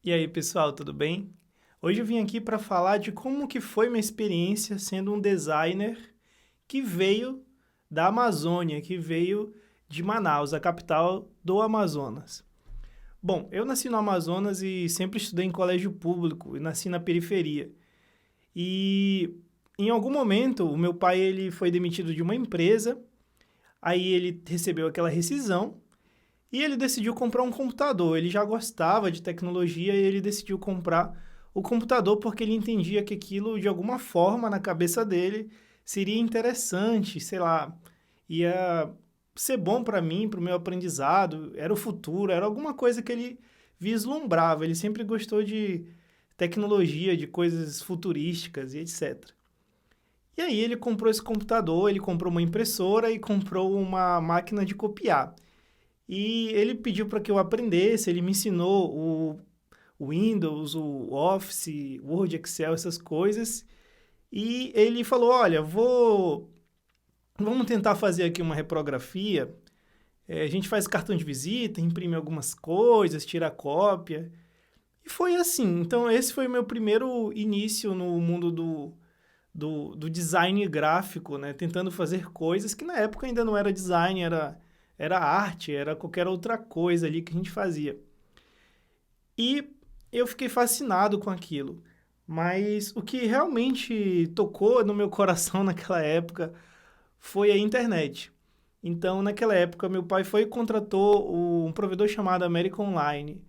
E aí, pessoal, tudo bem? Hoje eu vim aqui para falar de como que foi minha experiência sendo um designer que veio da Amazônia, que veio de Manaus, a capital do Amazonas. Bom, eu nasci no Amazonas e sempre estudei em colégio público e nasci na periferia. E em algum momento o meu pai ele foi demitido de uma empresa, aí ele recebeu aquela rescisão e ele decidiu comprar um computador. Ele já gostava de tecnologia e ele decidiu comprar o computador porque ele entendia que aquilo, de alguma forma, na cabeça dele, seria interessante, sei lá, ia ser bom para mim, para o meu aprendizado, era o futuro, era alguma coisa que ele vislumbrava. Ele sempre gostou de tecnologia, de coisas futurísticas e etc. E aí ele comprou esse computador, ele comprou uma impressora e comprou uma máquina de copiar. E ele pediu para que eu aprendesse, ele me ensinou o Windows, o Office, Word, Excel, essas coisas. E ele falou: Olha, vamos tentar fazer aqui uma reprografia. A gente faz cartão de visita, imprime algumas coisas, tira cópia. E foi assim. Então, esse foi o meu primeiro início no mundo do design gráfico, né? Tentando fazer coisas que na época ainda não era design, era arte, era qualquer outra coisa ali que a gente fazia. E eu fiquei fascinado com aquilo. Mas o que realmente tocou no meu coração naquela época foi a internet. Então, naquela época, meu pai foi e contratou um provedor chamado American Online.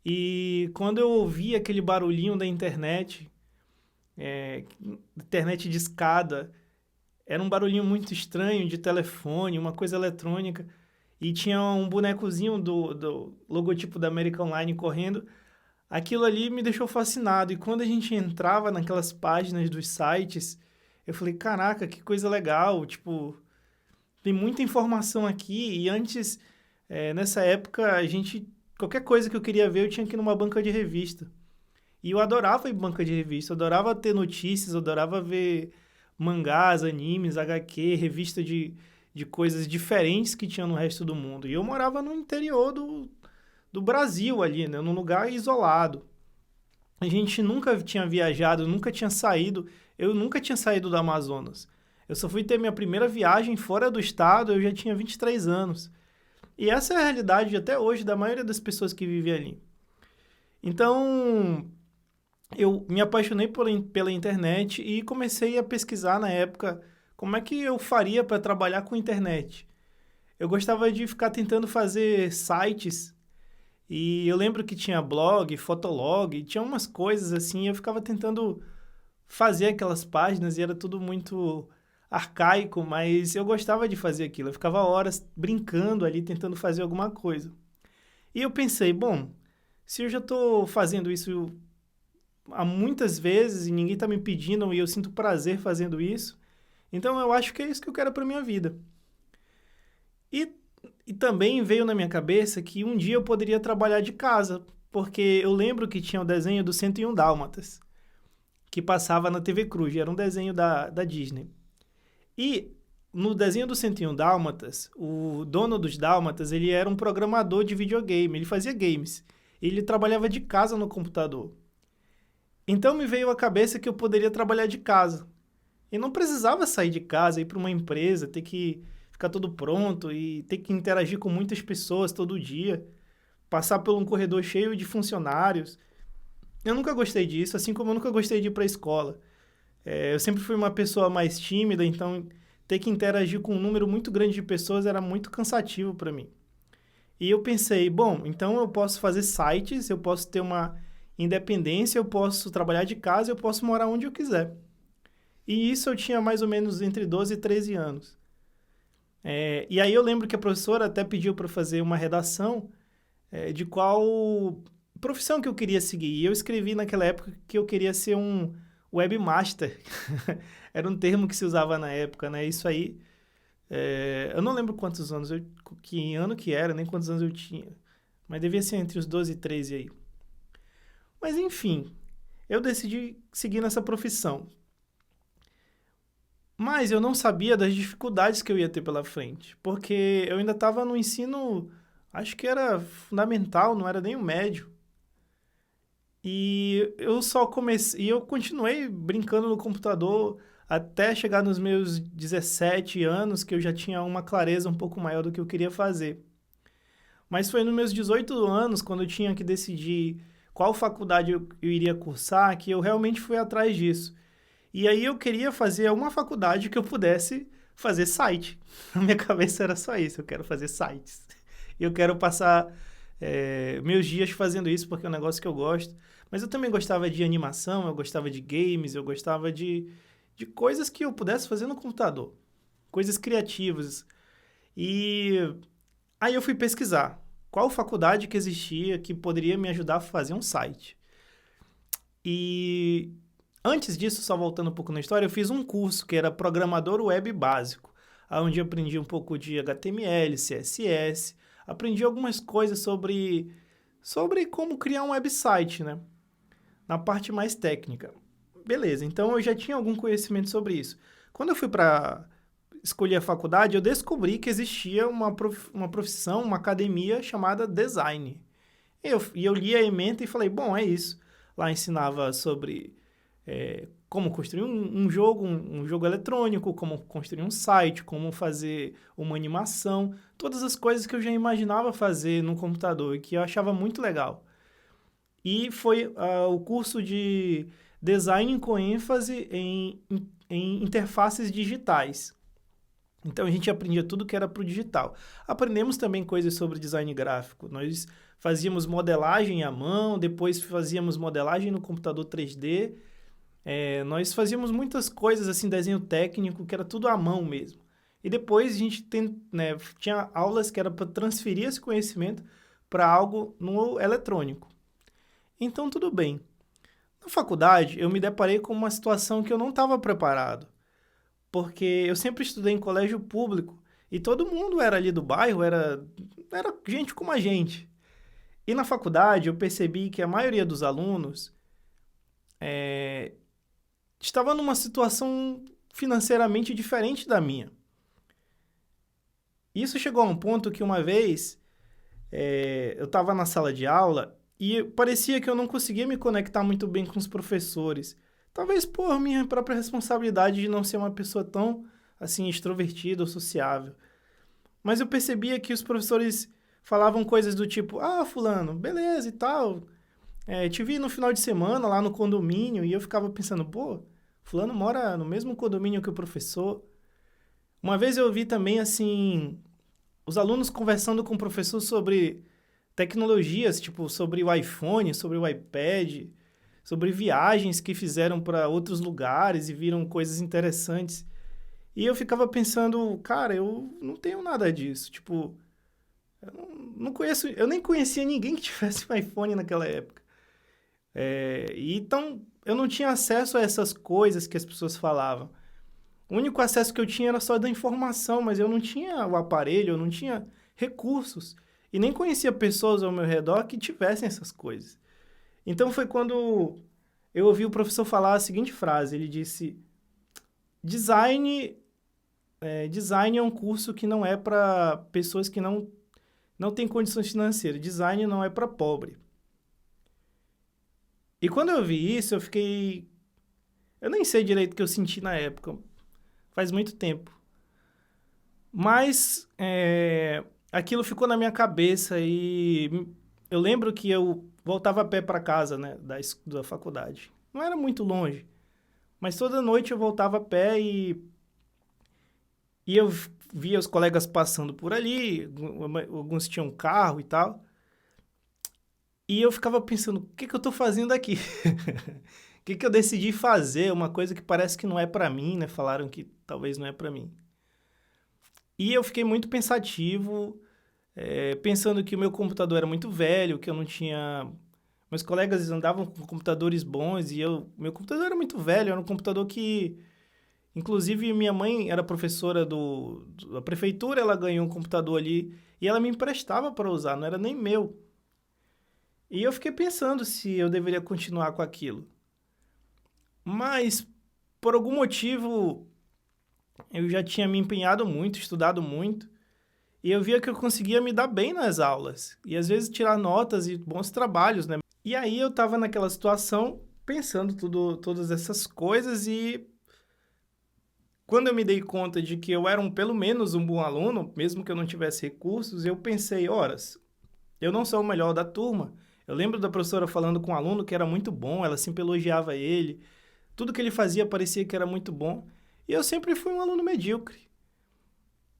E quando eu ouvi aquele barulhinho da internet, internet de escada, era um barulhinho muito estranho de telefone, uma coisa eletrônica. E tinha um bonecozinho do logotipo da American Online correndo. Aquilo ali me deixou fascinado. E quando a gente entrava naquelas páginas dos sites, eu falei, caraca, que coisa legal. Tipo, tem muita informação aqui. E antes, nessa época, qualquer coisa que eu queria ver, eu tinha que ir numa banca de revista. E eu adorava ir em banca de revista, eu adorava ter notícias, eu adorava ver mangás, animes, HQ, revista de coisas diferentes que tinha no resto do mundo. E eu morava no interior do Brasil ali, né? Num lugar isolado. A gente nunca tinha viajado, nunca tinha saído. Eu nunca tinha saído do Amazonas. Eu só fui ter minha primeira viagem fora do estado, eu já tinha 23 anos. E essa é a realidade até hoje da maioria das pessoas que vivem ali. Então, eu me apaixonei pela internet e comecei a pesquisar na época como é que eu faria para trabalhar com internet. Eu gostava de ficar tentando fazer sites e eu lembro que tinha blog, fotolog, tinha umas coisas assim, eu ficava tentando fazer aquelas páginas e era tudo muito arcaico, mas eu gostava de fazer aquilo. Eu ficava horas brincando ali, tentando fazer alguma coisa. E eu pensei, bom, se eu já estou fazendo isso há muitas vezes e ninguém está me pedindo e eu sinto prazer fazendo isso, então eu acho que é isso que eu quero para minha vida. E, e também veio na minha cabeça que um dia eu poderia trabalhar de casa, porque eu lembro que tinha o desenho do 101 Dálmatas, que passava na TV Cruz, era um desenho da Disney. E no desenho do 101 Dálmatas, o dono dos Dálmatas, ele era um programador de videogame, ele fazia games. Ele trabalhava de casa no computador. Então me veio à cabeça que eu poderia trabalhar de casa. E não precisava sair de casa, ir para uma empresa, ter que ficar tudo pronto e ter que interagir com muitas pessoas todo dia, passar por um corredor cheio de funcionários. Eu nunca gostei disso, assim como eu nunca gostei de ir para a escola. Eu sempre fui uma pessoa mais tímida, então ter que interagir com um número muito grande de pessoas era muito cansativo para mim. E eu pensei, bom, então eu posso fazer sites, eu posso ter uma independência, eu posso trabalhar de casa, eu posso morar onde eu quiser. E isso eu tinha mais ou menos entre 12 e 13 anos. E aí eu lembro que a professora até pediu para fazer uma redação de qual profissão que eu queria seguir. E eu escrevi naquela época que eu queria ser um webmaster. Era um termo que se usava na época, né? Isso aí, eu não lembro quantos anos, que ano que era, nem quantos anos eu tinha. Mas devia ser entre os 12 e 13 aí. Mas enfim, eu decidi seguir nessa profissão. Mas eu não sabia das dificuldades que eu ia ter pela frente, porque eu ainda estava no ensino, acho que era fundamental, não era nem o médio. E eu só comecei, e eu continuei brincando no computador até chegar nos meus 17 anos, que eu já tinha uma clareza um pouco maior do que eu queria fazer. Mas foi nos meus 18 anos, quando eu tinha que decidir qual faculdade eu iria cursar, que eu realmente fui atrás disso. E aí eu queria fazer uma faculdade que eu pudesse fazer site. Na minha cabeça era só isso, eu quero fazer sites. Eu quero passar meus dias fazendo isso porque é um negócio que eu gosto. Mas eu também gostava de animação, eu gostava de games, eu gostava de coisas que eu pudesse fazer no computador. Coisas criativas. E aí eu fui pesquisar qual faculdade que existia que poderia me ajudar a fazer um site. E antes disso, só voltando um pouco na história, eu fiz um curso que era programador web básico, onde eu aprendi um pouco de HTML, CSS, aprendi algumas coisas sobre como criar um website, né? Na parte mais técnica. Beleza, então eu já tinha algum conhecimento sobre isso. Quando eu fui para escolher a faculdade, eu descobri que existia uma profissão, uma academia chamada design. E eu li a ementa e falei, bom, é isso. Lá ensinava sobre como construir um jogo, um jogo eletrônico, como construir um site, como fazer uma animação, todas as coisas que eu já imaginava fazer no computador e que eu achava muito legal. E foi o curso de design com ênfase em interfaces digitais. Então a gente aprendia tudo que era para o digital. Aprendemos também coisas sobre design gráfico. Nós fazíamos modelagem à mão, depois fazíamos modelagem no computador 3D. Nós fazíamos muitas coisas assim, desenho técnico, que era tudo à mão mesmo. E depois a gente tinha aulas que era para transferir esse conhecimento para algo no eletrônico. Então tudo bem. Na faculdade, eu me deparei com uma situação que eu não estava preparado. Porque eu sempre estudei em colégio público e todo mundo era ali do bairro, era gente como a gente. E na faculdade eu percebi que a maioria dos alunos estava numa situação financeiramente diferente da minha. Isso chegou a um ponto que uma vez eu estava na sala de aula e parecia que eu não conseguia me conectar muito bem com os professores. Talvez por minha própria responsabilidade de não ser uma pessoa tão, assim, extrovertida ou sociável. Mas eu percebia que os professores falavam coisas do tipo, ah, fulano, beleza e tal. Te vi no final de semana lá no condomínio e eu ficava pensando, pô, fulano mora no mesmo condomínio que o professor. Uma vez eu vi também, assim, os alunos conversando com o professor sobre tecnologias, tipo, sobre o iPhone, sobre o iPad, sobre viagens que fizeram para outros lugares e viram coisas interessantes. E eu ficava pensando, cara, eu não tenho nada disso. Tipo, eu não conheço, eu nem conhecia ninguém que tivesse um iPhone naquela época. E então, eu não tinha acesso a essas coisas que as pessoas falavam. O único acesso que eu tinha era só da informação, mas eu não tinha o aparelho, eu não tinha recursos. E nem conhecia pessoas ao meu redor que tivessem essas coisas. Então foi quando eu ouvi o professor falar a seguinte frase. Ele disse, design é um curso que não é para pessoas que não têm condições financeiras. Design não é para pobre. E quando eu vi isso, eu fiquei... Eu nem sei direito o que eu senti na época. Faz muito tempo. Mas aquilo ficou na minha cabeça e eu lembro que eu voltava a pé para casa, né, da faculdade. Não era muito longe, mas toda noite eu voltava a pé e eu via os colegas passando por ali, alguns tinham carro e tal, e eu ficava pensando, o que que eu estou fazendo aqui? O que que eu decidi fazer? Uma coisa que parece que não é para mim, né? Falaram que talvez não é para mim. E eu fiquei muito pensativo, pensando que o meu computador era muito velho, que eu não tinha... Meus colegas andavam com computadores bons e meu computador era muito velho, era um computador que... Inclusive, minha mãe era professora da prefeitura, ela ganhou um computador ali e ela me emprestava para usar, não era nem meu. E eu fiquei pensando se eu deveria continuar com aquilo. Mas, por algum motivo, eu já tinha me empenhado muito, estudado muito, e eu via que eu conseguia me dar bem nas aulas. E às vezes tirar notas e bons trabalhos, né? E aí eu tava naquela situação, pensando todas essas coisas e quando eu me dei conta de que eu era pelo menos um bom aluno, mesmo que eu não tivesse recursos, eu pensei, horas, eu não sou o melhor da turma. Eu lembro da professora falando com um aluno que era muito bom, ela sempre elogiava ele, tudo que ele fazia parecia que era muito bom, e eu sempre fui um aluno medíocre.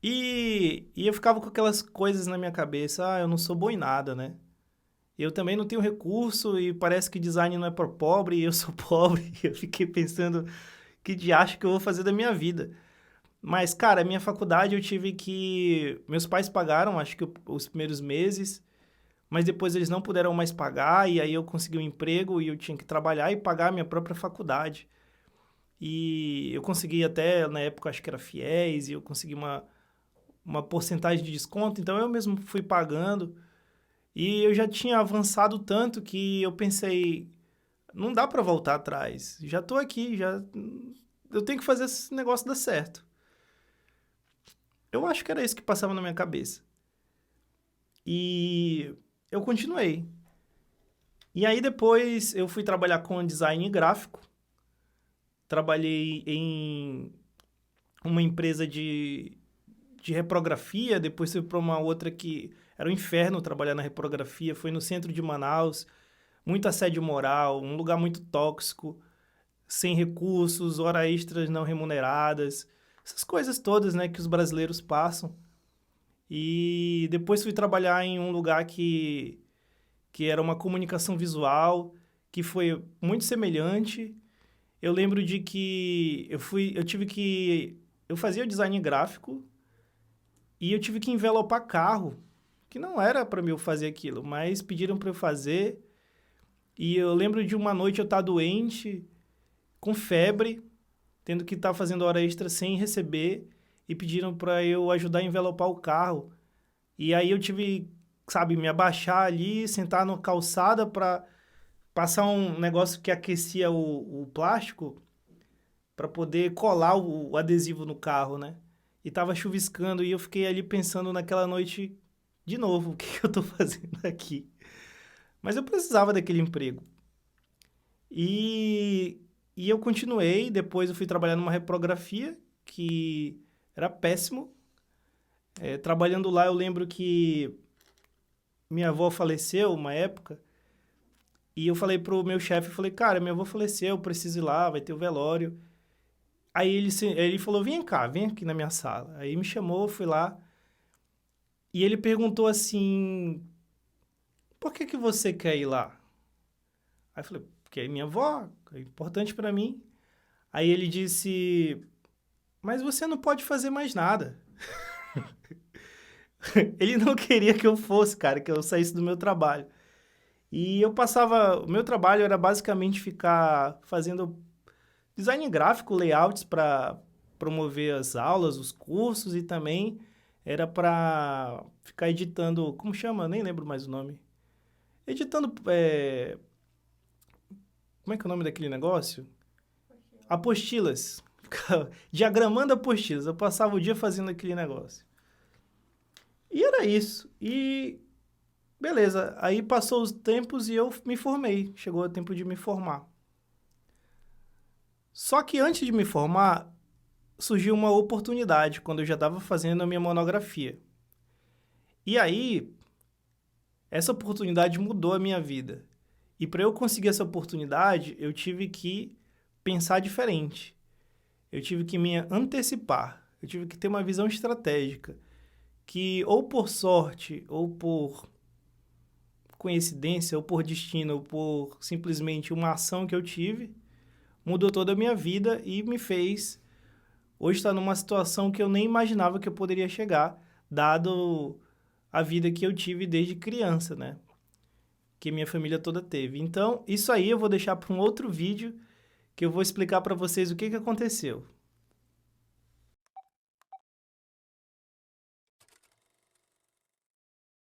E eu ficava com aquelas coisas na minha cabeça, eu não sou bom em nada, né? Eu também não tenho recurso e parece que design não é para pobre e eu sou pobre. Eu fiquei pensando, que diacho que eu vou fazer da minha vida? Mas, cara, a minha faculdade eu tive que. Meus pais pagaram, acho que os primeiros meses, mas depois eles não puderam mais pagar, e aí eu consegui um emprego e eu tinha que trabalhar e pagar a minha própria faculdade. E eu consegui até, na época, acho que era fiéis, e eu consegui uma porcentagem de desconto, então eu mesmo fui pagando. E eu já tinha avançado tanto que eu pensei, não dá para voltar atrás. Já tô aqui, já eu tenho que fazer esse negócio dar certo. Eu acho que era isso que passava na minha cabeça. E eu continuei. E aí depois eu fui trabalhar com design gráfico. Trabalhei em uma empresa de reprografia, depois fui para uma outra que era um inferno trabalhar na reprografia, foi no centro de Manaus, muito assédio moral, um lugar muito tóxico, sem recursos, horas extras não remuneradas, essas coisas todas, né, que os brasileiros passam. E depois fui trabalhar em um lugar que era uma comunicação visual, que foi muito semelhante. Eu lembro de que eu fazia o design gráfico e eu tive que envelopar carro, que não era para mim eu fazer aquilo, mas pediram para eu fazer. E eu lembro de uma noite eu estar doente, com febre, tendo que estar fazendo hora extra sem receber, e pediram para eu ajudar a envelopar o carro. E aí eu tive, sabe, me abaixar ali, sentar na calçada para passar um negócio que aquecia o plástico para poder colar o adesivo no carro, né? E tava chuviscando e eu fiquei ali pensando naquela noite de novo, o que que eu tô fazendo aqui? Mas eu precisava daquele emprego. E, e eu continuei, depois eu fui trabalhar numa reprografia, que era péssimo. Trabalhando lá, eu lembro que minha avó faleceu uma época, e eu falei pro meu chefe, falei, cara, minha avó faleceu, eu preciso ir lá, vai ter o velório. Aí ele falou, vem cá, vem aqui na minha sala. Aí me chamou, fui lá, e ele perguntou assim, por que que você quer ir lá? Aí eu falei, porque é minha avó, é importante pra mim. Aí ele disse, mas você não pode fazer mais nada. Ele não queria que eu fosse, cara, que eu saísse do meu trabalho. E eu passava, o meu trabalho era basicamente ficar fazendo design gráfico, layouts para promover as aulas, os cursos e também era para ficar editando, como chama? Nem lembro mais o nome. Editando, como é que é o nome daquele negócio? Apostilas. Ficava diagramando apostilas. Eu passava o dia fazendo aquele negócio. E era isso. E beleza. Aí passou os tempos e eu me formei. Chegou o tempo de me formar. Só que antes de me formar, surgiu uma oportunidade quando eu já estava fazendo a minha monografia. E aí, essa oportunidade mudou a minha vida. E para eu conseguir essa oportunidade, eu tive que pensar diferente. Eu tive que me antecipar. Eu tive que ter uma visão estratégica. Que ou por sorte, ou por coincidência, ou por destino, ou por simplesmente uma ação que eu tive, mudou toda a minha vida e me fez hoje estar numa situação que eu nem imaginava que eu poderia chegar, dado a vida que eu tive desde criança, né? Que minha família toda teve. Então, isso aí eu vou deixar para um outro vídeo que eu vou explicar para vocês o que que aconteceu.